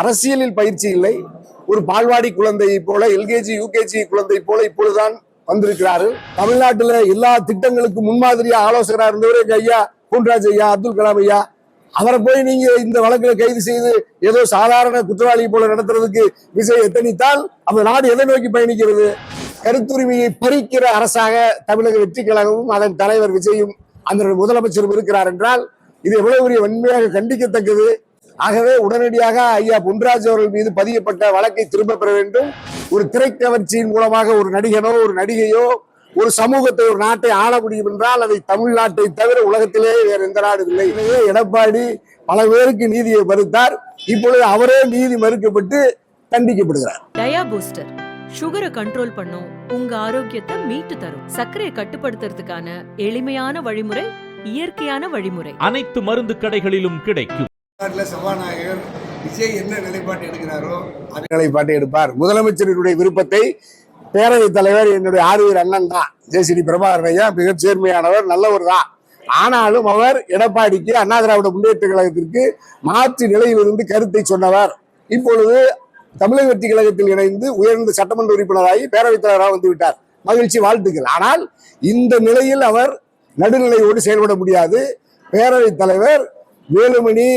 அரசியலில் பயிற்சி இல்லை. ஒரு பால்வாடி குழந்தையை போல, எல்கேஜி யூகேஜி குழந்தை போல இப்பொழுதுதான் வந்திருக்கிறார்கள். தமிழ்நாட்டில் எல்லா திட்டங்களுக்கும் முன்மாதிரியா ஆலோசகராக இருந்தவர் எங்க ஐயா பொன்ராஜ் ஐயா, அப்துல் கலாம் ஐயா. அவரை போய் நீங்க இந்த வழக்கில் கைது செய்து ஏதோ சாதாரண குற்றவாளி போல நடத்துறதுக்கு விஜய் எத்தனித்தால் அந்த நாடு எதை நோக்கி பயணிக்கிறது? கருத்துரிமையை பறிக்கிற அரசாக தமிழக வெற்றி கழகமும் அதன் தலைவர் விஜயும் அந்த முதலமைச்சரும் இருக்கிறார் என்றால் இது எவ்வளவு பெரிய வன்மையாக கண்டிக்கத்தக்கது. ஆகவே உடனடியாக ஐயா பொன்ராஜ் அவர்கள் மீது பதியப்பட்ட வழக்கை திரும்ப பெற வேண்டும். ஒரு திரைக்கவர்ச்சியின் மூலமாக ஒரு நடிகனோ ஒரு நடிகையோ ஒரு சமூகத்தை ஒரு நாட்டை ஆள முடியும் என்றால் அதை தமிழ்நாட்டை தவிர உலகத்திலே வேறு எந்த நாடு இல்லை. எனவே எடப்பாடி பல பேருக்கு நீதியை மறுத்தார். இப்பொழுது அவரே நீதி மறுக்கப்பட்டு தண்டிக்கப்படுகிறார். டயா பூஸ்டர் சுகரை கண்ட்ரோல் பண்ணும், உங்க ஆரோக்கியத்தை மீட்டு தரும். சர்க்கரையை கட்டுப்படுத்துறதுக்கான எளிமையான வழிமுறை, இயற்கையான வழிமுறை. அனைத்து மருந்து கடைகளிலும் கிடைக்கும். சபாநாயகர் விஜய் என்ன நிலைப்பாட்டு எடுக்கிறாரோ அந்த நிலைப்பாட்டை எடுப்பார். முதலமைச்சருடைய விருப்பத்தை பேரவைத் தலைவர் என்னுடைய ஆறுவீர் அண்ணன் தான், ஜேசிடி பிரபாகரன் ஐயா, மிக சேர்மையானவர், நல்லவர் தான். ஆனாலும் அவர் எடப்பாடிக்கு அண்ணா திராவிட முன்னேற்ற கழகத்திற்கு மாற்று நிலையிலிருந்து கருத்தை சொன்னவர். இப்பொழுது தமிழக வெற்றி கழகத்தில் இணைந்து உயர்ந்த சட்டமன்ற உறுப்பினராகி பேரவைத் தலைவராக வந்து விட்டார். மகிழ்ச்சி, வாழ்த்துக்கள். ஆனால் இந்த நிலையில் அவர் நடுநிலையோடு செயல்பட முடியாது. பேரவைத் தலைவர் வேலுமணி,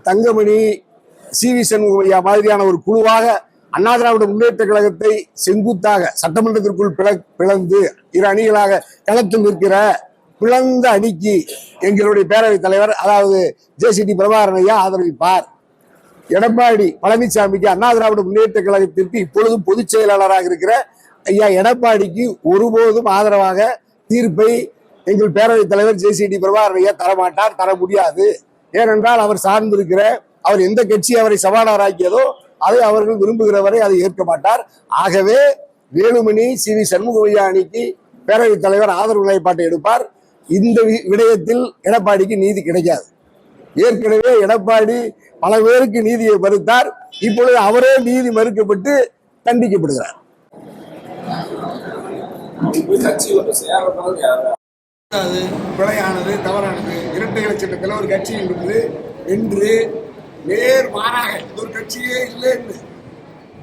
தங்கமணி, சி.வி. சண்முகையா மாதிரியான ஒரு குழுவாக அண்ணா திராவிட முன்னேற்ற கழகத்தை செங்குத்தாக சட்டமன்றத்திற்குள் பிளந்து இரு அணிகளாக களத்தில் நிற்கிற பிளந்த அணிக்கு எங்களுடைய பேரவைத் தலைவர் அதாவது ஜேசிடி பிரபாகரன் ஐயா ஆதரவிப்பார். எடப்பாடி பழனிசாமிக்கு அண்ணா திராவிட முன்னேற்ற கழகத்திற்கு இப்பொழுதும் பொதுச் செயலாளராக இருக்கிற ஐயா எடப்பாடிக்கு ஒருபோதும் ஆதரவாக தீர்ப்பை எங்கள் பேரவைத் தலைவர் ஜேசிடி பிரபாகரன் ஐயா தரமாட்டார், தர முடியாது. ஏனென்றால் அவர் சார்ந்திருக்கிற அவர் எந்த கட்சி அவரை சபாநாயகராக்கியதோ அதை அவர்கள் விரும்புகிறவரை அதை ஏற்க மாட்டார். ஆகவே வேலுமணி, சி.வி. சண்முகையா அணிக்கு பேரவைத் தலைவர் ஆதரவு நிலைப்பாட்டை எடுப்பார். இந்த விடயத்தில் எடப்பாடிக்கு நீதி கிடைக்காது. ஏற்கனவே எடப்பாடி பல பேருக்கு நீதியை மறுத்தார். இப்பொழுது அவரே நீதி மறுக்கப்பட்டு தண்டிக்கப்படுகிறார். பிழையானது, தவறானது. இரட்டை இலை சட்டத்தில் ஒரு கட்சியில் இருந்து என்று நேர் மாறாக ஒரு கட்சியே இல்லைன்னு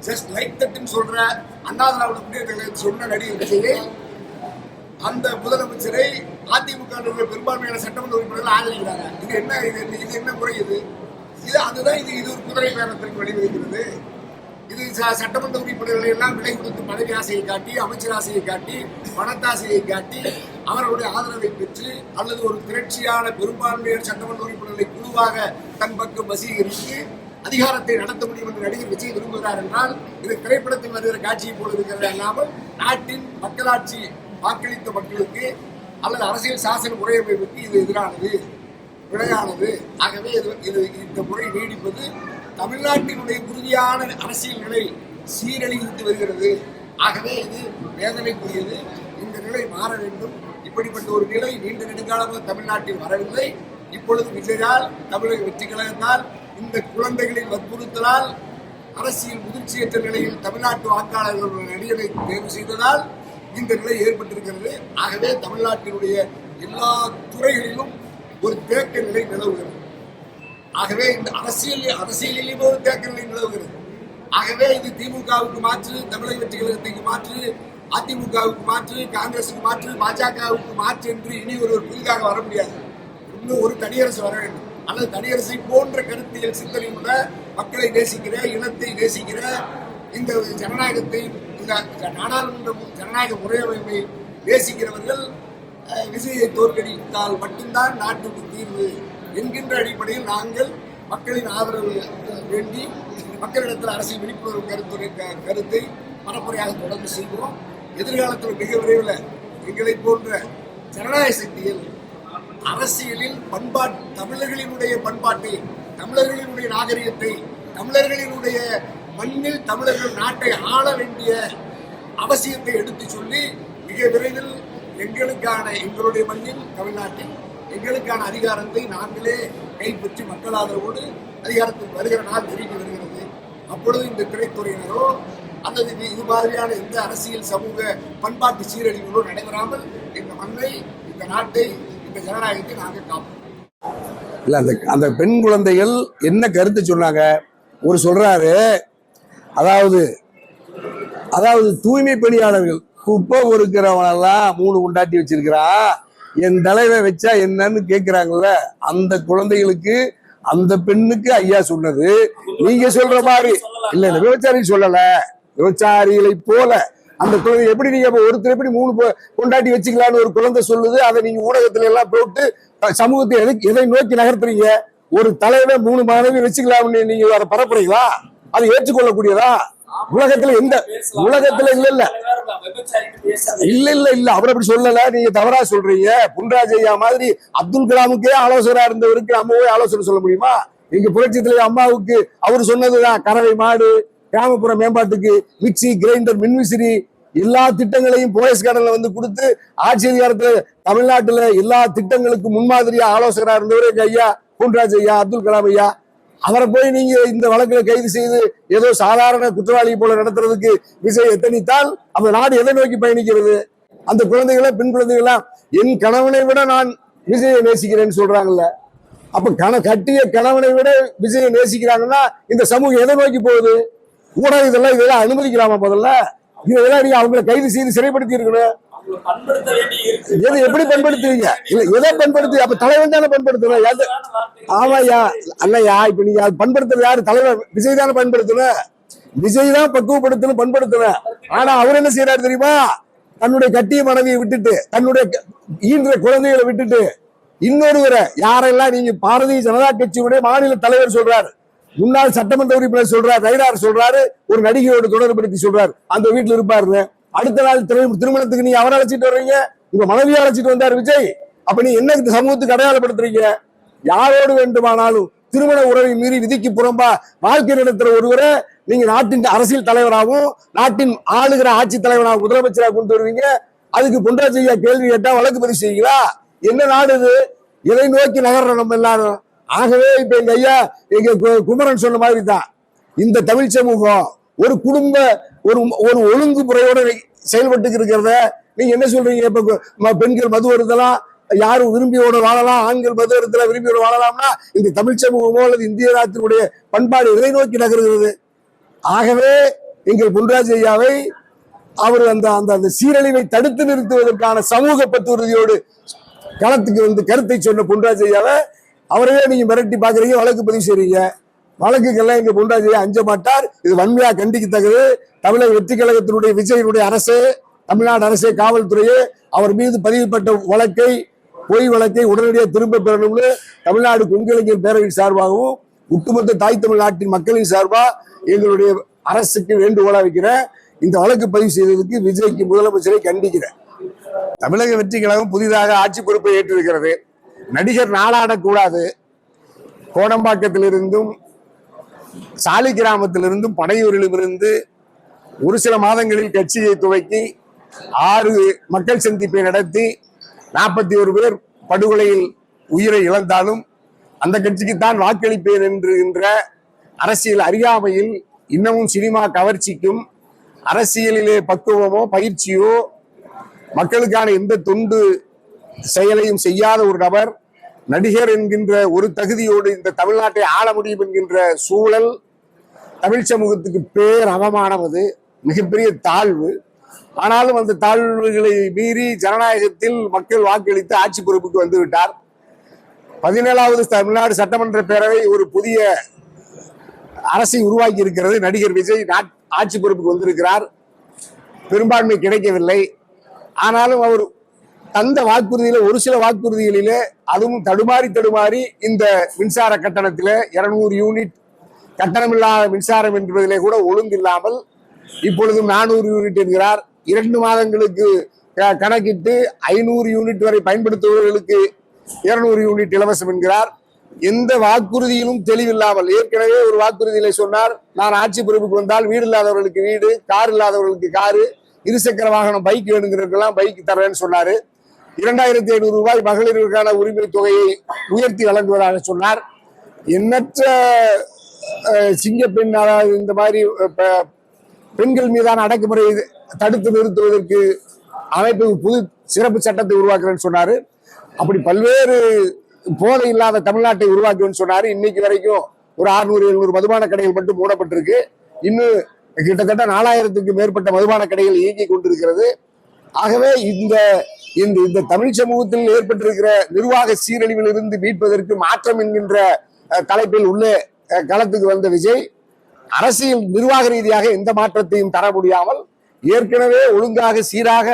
ஜஸ்ட் லைக் தட்டுன்னு சொல்ற அண்ணா திராவிட முன்னேற்ற கழகத்தை சொன்ன நடிகர் விஜயை அந்த முதலமைச்சரை அதிமுக பெரும்பான்மையான சட்டமன்ற உறுப்பினர்கள் ஆதரிக்கிறாங்க. இது என்ன, இது என்ன முறை? அதுதான் இது ஒரு குதிரை பேரத்திற்கு வழிவகுக்கிறது. இது சட்டமன்ற உறுப்பினர்களை எல்லாம் விலை கொடுத்து பதவி ஆசையை காட்டி, அமைச்சர் ஆசையை காட்டி, பணத்தாசையை காட்டி அவர்களுடைய ஆதரவை பெற்று அல்லது ஒரு திரட்சியான பெரும்பான்மையான சட்டமன்ற உறுப்பினர்களை குழுவாக தன் பக்கம் வசீகரித்து அதிகாரத்தை நடத்த முடியும் என்று நடிகர் விஜய் விரும்புகிறார் என்றால் இது திரைப்படத்தில் வருகிற காட்சியை போல இருக்கிறது அல்லாமல் நாட்டின் மக்களாட்சி வாக்களித்த மக்களுக்கு அல்லது அரசியல் சாசன முறையமைப்புக்கு இது எதிரானது, விளையானது. ஆகவே இது இந்த முறை நீடிப்பது தமிழ்நாட்டினுடைய உறுதியான அரசியல் நிலை சீரழிந்து வருகிறது. ஆகவே இது வேதனைக்குரியது. இந்த நிலை மாற வேண்டும். இப்படிப்பட்ட ஒரு நிலை நீண்ட நெடுங்காலமாக தமிழ்நாட்டில் வரவில்லை. இப்பொழுது விஜயால், தமிழக வெற்றி கழகத்தால், இந்த குழந்தைகளின் வற்புறுத்தலால், அரசியல் முதிர்ச்சியற்ற நிலையில் தமிழ்நாட்டு வாக்காளர்கள் நடிகரை தேர்வு செய்ததால் இந்த நிலை ஏற்பட்டிருக்கிறது. ஆகவே தமிழ்நாட்டினுடைய எல்லா துறைகளிலும் ஒரு தேக்க நிலை நிலவுகிறது. ஆகவே இந்த அரசியலிலும் ஒரு தேக்க நிலை நிலவுகிறது. ஆகவே இது திமுகவுக்கு மாற்று, தமிழக வெற்றி கழகத்துக்கு மாற்று, அதிமுகவுக்கு மாற்று, காங்கிரசுக்கு மாற்று, பாஜகவுக்கு மாற்று என்று இனி ஒரு புதிதாக வர முடியாது. இன்னும் ஒரு தனியரசு வர வேண்டும். அல்லது தனியரசை போன்ற கருத்தியல் சிந்தனையுள்ள மக்களை நேசிக்கிற, இனத்தை நேசிக்கிற, இந்த ஜனநாயகத்தை, இந்த நாடாளுமன்ற ஜனநாயக முறையமைப்பை நேசிக்கிறவர்கள் விஜயை தோற்கடித்தால் மட்டும்தான் நாட்டுக்கு தீர்வு என்கின்ற அடிப்படையில் நாங்கள் மக்களின் ஆதரவு வேண்டி மக்களிடத்தில் அரசியல் விழிப்புணர்வு கருத்தை பரப்புரையாக தொடர்ந்து செய்கிறோம். எதிர்காலத்தில் மிக விரைவில் எங்களை போன்ற ஜனநாயக சக்தியில் அரசியலில் தமிழர்களினுடைய பண்பாட்டை, தமிழர்களினுடைய நாகரிகத்தை, தமிழர்களினுடைய மண்ணில் தமிழர்கள் நாட்டை ஆள வேண்டிய அவசியத்தை எடுத்து சொல்லி மிக விரைவில் எங்களுடைய மண்ணில் தமிழ்நாட்டில் எங்களுக்கான அதிகாரத்தை நாங்களே கைப்பற்றி மக்கள் ஆதரவோடு அதிகாரத்தில் வருகிற நாள் நெருங்கி வருகிறது. அப்பொழுது இந்த திரைத்துறையினரோ அல்லது இது மாதிரியான எந்த அரசியல் சமூக பண்பாட்டு சீரழிவுகளோ நடைபெறாமல் இந்த மண்ணை, இந்த நாட்டை, இந்த ஜனநாயகத்தை நாங்கள் காப்போம். இல்ல அந்த பெண் குழந்தைகள் என்ன கருத்து சொன்னாங்க? ஒரு சொல்றாரு, அதாவது அதாவது தூய்மை பணியாளர்கள் குப்பை பொறுக்கிறவனெல்லாம் 3 கொண்டாட்டி வச்சிருக்கிறா, என் தலைவன் வச்சா என்னன்னு கேட்கிறாங்கல்ல, அந்த குழந்தைகளுக்கு அந்த பெண்ணுக்கு ஐயா சொன்னது நீங்க சொல்ற மாதிரி இல்ல. விபச்சாரி சொல்லல, விபச்சாரிகளை போல அந்த குழந்தை எப்படி நீங்க ஒருத்தர் எப்படி 3 கொண்டாட்டி வச்சுக்கலான்னு ஒரு குழந்தை சொல்லுது. அதை நீங்க ஊடகத்துல எல்லாம் போட்டு சமூகத்தை எதை நோக்கி நகர்த்துறீங்க? ஒரு தலைவன் 3 மனைவி வச்சுக்கலாம்னு நீங்க அதை பரப்புறீங்களா? அதை ஏற்றுக்கொள்ளக்கூடியதா? உலகத்துல இல்ல இல்ல இல்ல இல்ல இல்ல அவர் அப்படி சொல்லல, நீங்க தவறா சொல்றீங்க. பொன்ராஜ் ஐயா மாதிரி அப்துல் கலாமுக்கே ஆலோசகரா இருந்தவருக்கு நம்ம போய் ஆலோசனை சொல்ல முடியுமா? நீங்க புரட்சி தலைவர் அம்மாவுக்கு அவர் சொன்னதுதான், கறவை மாடு, கிராமப்புற மேம்பாட்டுக்கு மிக்சி, கிரைண்டர், மின்விசிறி எல்லா திட்டங்களையும் போயஸ் கார்டன்ல வந்து கொடுத்து ஆட்சி அதிகாரத்துல தமிழ்நாட்டுல எல்லா திட்டங்களுக்கும் முன்மாதிரியா ஆலோசகரா இருந்தவர் எங்க ஐயா பொன்ராஜ் ஐயா, அப்துல் கலாம் ஐயா. அவரை போய் நீங்க இந்த வழக்குல கைது செய்து ஏதோ சாதாரண குற்றவாளி போல நடத்துறதுக்கு விஜய் எத்தனித்தால் அந்த நாடு எதை நோக்கி பயணிக்கிறது? அந்த குழந்தைகளை, பெண் குழந்தைகளா என் கணவனை விட நான் விஜயை நேசிக்கிறேன்னு சொல்றாங்கல்ல, அப்ப கட்டிய கணவனை விட விஜயை நேசிக்கிறாங்கன்னா இந்த சமூகம் எதை நோக்கி போகுது? ஊடகம் இதெல்லாம் அனுமதிக்கலாமா? முதல்ல இதெல்லாம் நீங்க அவங்களை கைது செய்து சிறைப்படுத்தி இருக்கணும். எது எப்படி பண்படுத்துவீங்க? இல்ல எதை பண்படுத்து? அப்ப தலைவன் தானே பண்படுத்தணும். ஆமாய்யா, அல்லையா, இப்ப நீங்க பண்படுத்துறது யாரு? தலைவர் விஜய் தானே பண்படுத்தணும். விஜய் தான் பக்குவப்படுத்தணும், பண்படுத்தணும். ஆனா அவர் என்ன செய்யறாரு தெரியுமா? தன்னுடைய கட்டிய மனைவியை விட்டுட்டு, தன்னுடைய ஈன்ற குழந்தைகளை விட்டுட்டு இன்னொருவரை, யாரெல்லாம் நீங்க பாரதிய ஜனதா கட்சியுடைய மாநில தலைவர் சொல்றாரு, முன்னாள் சட்டமன்ற உறுப்பினர் சொல்றாரு, ரைடார் சொல்றாரு, ஒரு நடிகையோட தொடர்புபடுத்தி சொல்றாரு, அந்த வீட்டுல இருப்பாரு. அடுத்த நாள் திருமணத்துக்கு நீ அவரை அழைச்சிட்டு வர்றீங்க, உங்க மனைவியை அழைச்சிட்டு வந்தார் விஜய். அப்ப நீ என்ன சமூகத்துக்கு அடையாளப்படுத்துறீங்க? யாரோடு வேண்டுமானாலும் திருமண உறவை மீறி விதிக்கு புறம்பா வாழ்க்கை நடத்துற ஒருவரை நீங்க நாட்டின் அரசியல் தலைவராகவும் நாட்டின் ஆளுகிற ஆட்சி தலைவராக முதலமைச்சராக கொண்டு வருவீங்க. அதுக்கு பொன்ராஜ் ஐயா கேள்வி கேட்டா வழக்கு பதிவு செய்வீங்களா? என்ன நாடு இது? எதை நோக்கி நகர்ற நம்ம எல்லாரும்? ஆகவே இப்ப எங்க ஐயா, எங்க குமரன் சொன்ன மாதிரி தான் இந்த தமிழ் சமூகம் ஒரு குடும்ப ஒரு ஒழுங்கு முறையோட செயல்பட்டு இருக்கிறத நீங்க என்ன சொல்றீங்க? இப்ப பெண்கள் மது வருதலாம், யாரும் விரும்பியோட வாழலாம், ஆண்கள் மது வருதல விரும்பியோட வாழலாம்னா இந்த தமிழ் சமூகமோ அல்லது இந்திய நாட்டினுடைய பண்பாடு எதை நோக்கி நகர்கிறது? ஆகவே எங்கள் பொன்ராஜ் ஐயாவை அவர் அந்த சீரழிவை தடுத்து நிறுத்துவதற்கான சமூக பற்றுறுதியோடு களத்துக்கு வந்து கருத்தை சொன்ன பொன்ராஜ் ஐயாவை அவரையே நீங்க மிரட்டி பாக்குறீங்க, வழக்கு பதிவு செய்றீங்க. வழக்குகள்லாம் எங்க பொன்ராஜ் ஐயா அஞ்ச மாட்டார். இது வன்மையா கண்டிக்கத்தக்கது. தமிழக வெற்றி கழகத்தினுடைய விஜயனுடைய அரசு, தமிழ்நாடு அரசு, காவல்துறையே அவர் மீது பதிவுப்பட்ட வழக்கை, பொய் வழக்கை உடனடியாக திரும்ப பெறணும்னு தமிழ்நாடு கொங்கிளைஞர் பேரவை சார்பாகவும் ஒட்டுமொத்த தாய் தமிழ்நாட்டின் மக்களின் சார்பா எங்களுடைய அரசுக்கு வேண்டுகோளா வைக்கிறேன். இந்த வழக்கு பதிவு செய்ததுக்கு விஜய்க்கு முதலமைச்சரை கண்டிக்கிறேன். தமிழக வெற்றி கழகம் புதிதாக ஆட்சி பொறுப்பை ஏற்றிருக்கிறது. நடிகர் நாளாடக்கூடாது. கோடம்பாக்கத்திலிருந்தும் சாலி கிராமத்திலிருந்தும் பனையூரிலிருந்து ஒரு சில மாதங்களில் கட்சியை துவக்கி 6 மக்கள் சந்திப்பை நடத்தி 41 பேர் படுகொலையில் உயிரை இழந்தாலும் அந்த கட்சிக்குத்தான் வாக்களிப்பேன் என்ற அரசியல் அறியாமையில் இன்னமும் சினிமா கவர்ச்சிக்கும் அரசியலிலே பக்குவமோ பயிற்சியோ மக்களுக்கான எந்த தொண்டு செயலையும் செய்யாத ஒரு நபர் நடிகர் என்கின்ற ஒரு தகுதியோடு இந்த தமிழ்நாட்டை ஆள முடியும் என்கின்ற சூழல் தமிழ் சமூகத்துக்கு பேர் அவமானம். அது மிகப்பெரிய தாழ்வு. ஆனாலும் அந்த தாழ்வுகளை மீறி ஜனநாயகத்தில் மக்கள் வாக்களித்து ஆட்சி பொறுப்புக்கு வந்து விட்டார். 17வது தமிழ்நாடு சட்டமன்ற பேரவை ஒரு புதிய அரசை உருவாக்கி இருக்கிறது. நடிகர் விஜய் ஆட்சி பொறுப்புக்கு வந்திருக்கிறார். பெரும்பான்மை கிடைக்கவில்லை. ஆனாலும் அவர் தந்த வாக்குறுதியில ஒரு சில வாக்குறுதிகளிலே அதுவும் தடுமாறி இந்த மின்சார கட்டணத்திலே 200 யூனிட் கட்டணமில்லாத மின்சாரம் என்பதிலே கூட ஒழுங்கில்லாமல் இப்பொழுதும் 400 யூனிட் என்கிறார். 2 மாதங்களுக்கு கணக்கிட்டு 500 யூனிட் வரை பயன்படுத்துபவர்களுக்கு 200 யூனிட் இலவசம் என்கிறார். எந்த வாக்குறுதியிலும் தெளிவில்லாமல் ஏற்கனவே ஒரு வாக்குறுதியில சொன்னார், நான் ஆட்சி பொறுப்புக்கு வந்தால் வீடு இல்லாதவர்களுக்கு வீடு, கார் இல்லாதவர்களுக்கு காரு, இருசக்கர வாகனம் பைக் வேணுங்கிறதுக்கெல்லாம் பைக் தரேன்னு சொன்னாரு. 2500 ரூபாய் மகளிருக்கான உரிமை தொகையை உயர்த்தி வழங்குவதாக சொன்னார். எண்ணற்ற சிங்க பெண், இந்த மாதிரி பெண்கள் மீதான அடக்குமுறை தடுத்து நிறுத்துவதற்கு அமைப்பு புது சிறப்பு சட்டத்தை உருவாக்குறேன்னு சொன்னாரு. அப்படி பல்வேறு போதை இல்லாத தமிழ்நாட்டை உருவாக்குவேன்னு சொன்னாரு. இன்னைக்கு வரைக்கும் ஒரு 600-700 மதுபான கடைகள் மட்டும் மூடப்பட்டிருக்கு. இன்னும் கிட்டத்தட்ட 4000த்துக்கு மேற்பட்ட மதுபான கடைகள் இயங்கி கொண்டிருக்கிறது. ஆகவே இந்த தமிழ் சமூகத்தில் ஏற்பட்டிருக்கிற நிர்வாக சீரழிவில் இருந்து மீட்பதற்கு மாற்றம் என்கின்ற தலைப்பில் உள்ளே களத்துக்கு வந்த விஜய் அரசியல் நிர்வாக ரீதியாக எந்த மாற்றத்தையும் தர முடியாமல் ஏற்கனவே ஒழுங்காக சீராக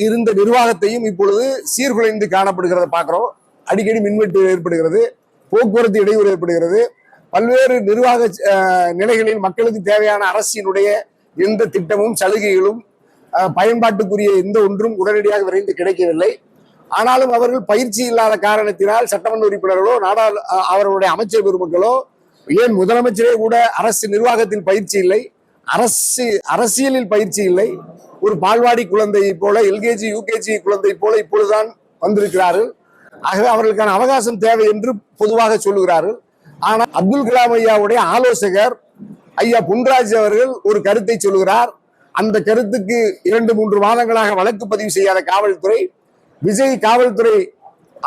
இருந்த நிர்வாகத்தையும் இப்பொழுது சீர்குலைந்து காணப்படுகிறத பார்க்கிறோம். அடிக்கடி மின்வெட்டு ஏற்படுகிறது, போக்குவரத்து இடையூறு ஏற்படுகிறது, பல்வேறு நிர்வாக நிலைகளில் மக்களுக்கு தேவையான அரசினுடைய எந்த திட்டமும் சலுகைகளும் பயன்பாட்டுக்குரிய எந்த ஒன்றும் உடனடியாக விரைந்து கிடைக்கவில்லை. ஆனாலும் அவர்கள் பயிற்சி இல்லாத காரணத்தினால் சட்டமன்ற உறுப்பினர்களோ அவர்களுடைய அமைச்சர் பெருமக்களோ ஏன் முதலமைச்சரே கூட அரசு நிர்வாகத்தில் பயிற்சி இல்லை, அரசியலில் பயிற்சி இல்லை. ஒரு பால்வாடி குழந்தையை போல, எல்கேஜி யூகேஜி குழந்தை போல இப்பொழுதுதான் வந்திருக்கிறார்கள். ஆகவே அவர்களுக்கான அவகாசம் தேவை என்று பொதுவாக சொல்லுகிறார்கள். ஆனால் அப்துல் கலாம் ஐயாவுடைய ஆலோசகர் ஐயா பொன்ராஜ் அவர்கள் ஒரு கருத்தை சொல்லுகிறார். அந்த கருத்துக்கு 2-3 மாதங்களாக வழக்கு பதிவு செய்யாத காவல்துறை விஜய் காவல்துறை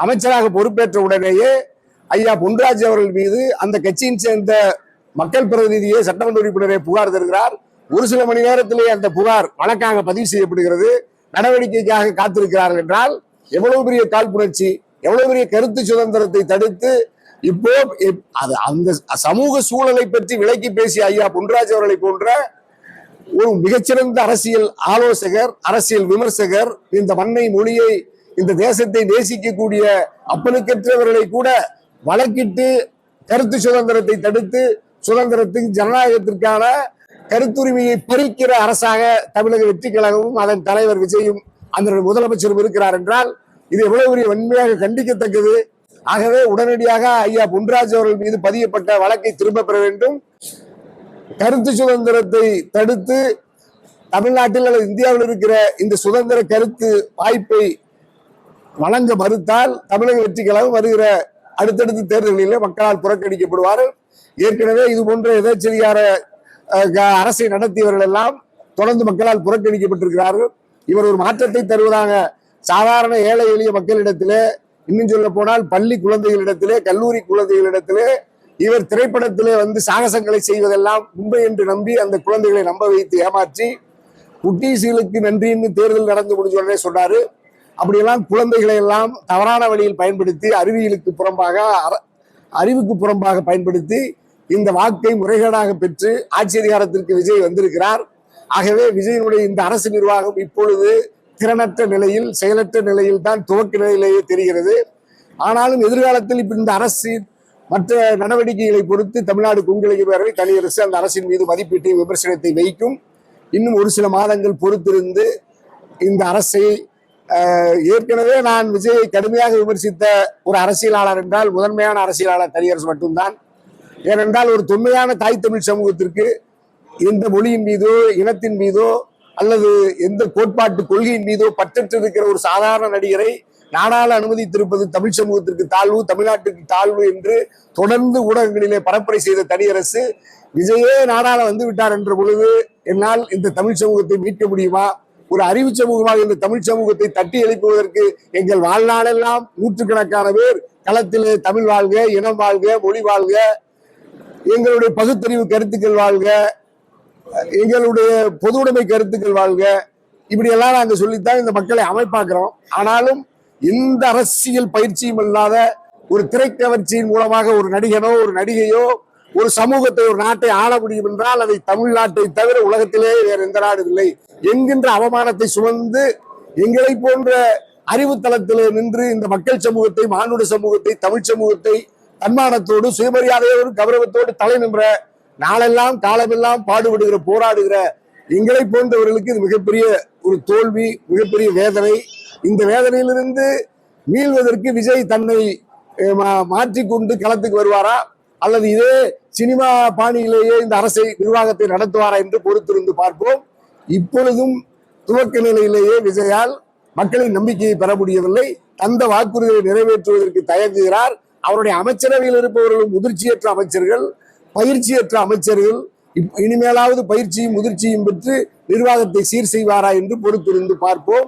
அமைச்சராக பொறுப்பேற்ற உடனேயே ஐயா பொன்ராஜ் அவர்கள் மீது அந்த கட்சியின் சேர்ந்த மக்கள் பிரதிநிதியை சட்டமன்ற உறுப்பினரை புகார் தருகிறார். ஒரு சில மணி நேரத்திலே அந்த புகார் வழக்காக பதிவு செய்யப்படுகிறது. நடவடிக்கைக்காக காத்திருக்கிறார்கள் என்றால் எவ்வளவு பெரிய காழ்ப்புணர்ச்சி, எவ்வளவு பெரிய கருத்து சுதந்திரத்தை தடுத்து இப்போ அந்த சமூக சூழலை பற்றி விளக்கி பேசிய ஐயா பொன்ராஜ் அவர்களை போன்ற ஒரு மிகச்சிறந்த அரசியல் ஆலோசகர், அரசியல் விமர்சகர், இந்த மண்ணை மொழியை இந்த தேசத்தை நேசிக்கக்கூடிய அப்பனுக்கற்றவர்களை கூட வழக்கிட்டு கருத்து சுதந்திரத்தை தடுத்து சுதந்திரத்துக்கு ஜனநாயகத்திற்கான கருத்துரிமையை பறிக்கிற அரசாக தமிழக வெற்றி கழகமும் அதன் தலைவர் விஜயும் அந்த முதலமைச்சரும் இருக்கிறார் என்றால் இது எவ்வளவு பெரிய வன்மையாக கண்டிக்கத்தக்கது. ஆகவே உடனடியாக ஐயா பொன்ராஜ் அவர்கள் மீது பதியப்பட்ட வழக்கை திரும்ப பெற வேண்டும். கருத்து சுதந்திரத்தை தடுத்து தமிழ்நாட்டில் அல்லது இந்தியாவில் இருக்கிற இந்த சுதந்திர கருத்து வாய்ப்பை வழங்க மறுத்தால் தமிழக வெற்றி கழகம் வருகிற அடுத்தடுத்த தேர்தல்களிலே மக்களால் புறக்கணிக்கப்படுவார்கள். ஏற்கனவே இது போன்ற எதிர்ச்சதிகார அரசை நடத்தியவர்கள் எல்லாம் தொடர்ந்து மக்களால் புறக்கணிக்கப்பட்டிருக்கிறார்கள். இவர் ஒரு மாற்றத்தை தருவதாக சாதாரண ஏழை எளிய மக்களிடத்திலே, இன்னும் சொல்ல போனால் பள்ளி குழந்தைகளிடத்திலே, கல்லூரி குழந்தைகளிடத்திலே இவர் திரைப்படத்திலே வந்து சாகசங்களை செய்வதெல்லாம் உண்மை என்று நம்பி அந்த குழந்தைகளை நம்ப வைத்து ஏமாற்றி குட்டீசுகளுக்கு நன்றின்னு தேர்தல் நடந்து முடிஞ்ச உடனே சொன்னாரு. அப்படியெல்லாம் குழந்தைகளை எல்லாம் தவறான வழியில் பயன்படுத்தி அறிவுக்கு புறம்பாக பயன்படுத்தி இந்த வாக்கை முறைகேடாக பெற்று ஆட்சி அதிகாரத்திற்கு விஜய் வந்திருக்கிறார். ஆகவே விஜயனுடைய இந்த அரசு நிர்வாகம் இப்பொழுது திறனற்ற நிலையில், செயலற்ற நிலையில் தான் துவக்க நிலையிலேயே தெரிகிறது. ஆனாலும் எதிர்காலத்தில் இப்ப இந்த அரசு மற்ற நடவடிக்கைகளை பொறுத்து தமிழ்நாடு கொங்கிளைய பேரவை தனி அரசு அந்த அரசின் மீது மதிப்பீட்டை விமர்சனத்தை வைக்கும். இன்னும் ஒரு சில மாதங்கள் பொறுத்திருந்து இந்த அரசை ஏற்கனவே நான் விஜயை கடுமையாக விமர்சித்த ஒரு அரசியலாளர் என்றால் முதன்மையான அரசியலாளர் தனியரசு மட்டும்தான். ஏனென்றால் ஒரு தொன்மையான தாய் தமிழ் சமூகத்திற்கு எந்த மொழியின் மீதோ இனத்தின் மீதோ அல்லது எந்த கோட்பாட்டு கொள்கையின் மீதோ பற்றற்று இருக்கிற ஒரு சாதாரண நடிகரை நாடாள அனுமதித்திருப்பது தமிழ் சமூகத்திற்கு தாழ்வு, தமிழ்நாட்டுக்கு தாழ்வு என்று தொடர்ந்து ஊடகங்களிலே பரப்புரை செய்த தனியரசு விஜயே நாடாள வந்து விட்டார் என்ற பொழுது என்னால் இந்த தமிழ் சமூகத்தை மீட்க முடியுமா? ஒரு அறிவு சமூகமாக இந்த தமிழ் சமூகத்தை தட்டி எழுப்புவதற்கு எங்கள் வாழ்நாளெல்லாம் நூற்றுக்கணக்கான பேர் களத்திலே தமிழ் வாழ்க, இனம் வாழ்க, மொழி வாழ்க, எங்களுடைய பகுத்தறிவு கருத்துக்கள் வாழ்க, எங்களுடைய பொது உடைமை கருத்துக்கள் வாழ்க, இப்படியெல்லாம் நாங்கள் சொல்லித்தான் இந்த மக்களை அமைப்பாக்குறோம். ஆனாலும் எந்த அரசியல் பயிற்சியும் இல்லாத ஒரு திரைக்கவர்ச்சியின் மூலமாக ஒரு நடிகனோ ஒரு நடிகையோ ஒரு சமூகத்தை ஒரு நாட்டை ஆள முடியும் என்றால் அதை தமிழ்நாட்டை தவிர உலகத்திலே வேறு எந்த நாடும் இல்லை என்கின்ற அவமானத்தை சுமந்து எங்களை போன்ற அறிவுத்தளத்திலே நின்று இந்த மக்கள் சமூகத்தை, மானுட சமூகத்தை, தமிழ் சமூகத்தை தன்மானத்தோடு சுயமரியாதையோடு கௌரவத்தோடு தலை நின்ற நாளெல்லாம் காலமெல்லாம் பாடுபடுகிற போராடுகிற எங்களை போன்றவர்களுக்கு இது மிகப்பெரிய ஒரு தோல்வி, மிகப்பெரிய வேதனை. இந்த வேதனையிலிருந்து மீள்வதற்கு விஜய் தன்னை மாற்றிக்கொண்டு களத்துக்கு வருவாரா அல்லது இதே சினிமா பாணியிலேயே இந்த அரசை நிர்வாகத்தை நடத்துவாரா என்று பொறுத்திருந்து பார்ப்போம். இப்பொழுதும் துவக்க நிலையிலேயே விஜயால் மக்களின் நம்பிக்கையை பெற முடியவில்லை. தந்த வாக்குறுதியை நிறைவேற்றுவதற்கு தயங்குகிறார். அவருடைய அமைச்சரவையில் இருப்பவர்களும் முதிர்ச்சியற்ற அமைச்சர்கள், பயிற்சியற்ற அமைச்சர்கள். இனிமேலாவது பயிற்சியும் முதிர்ச்சியும் பெற்று நிர்வாகத்தை சீர் செய்வாரா என்று பொறுத்திருந்து பார்ப்போம்.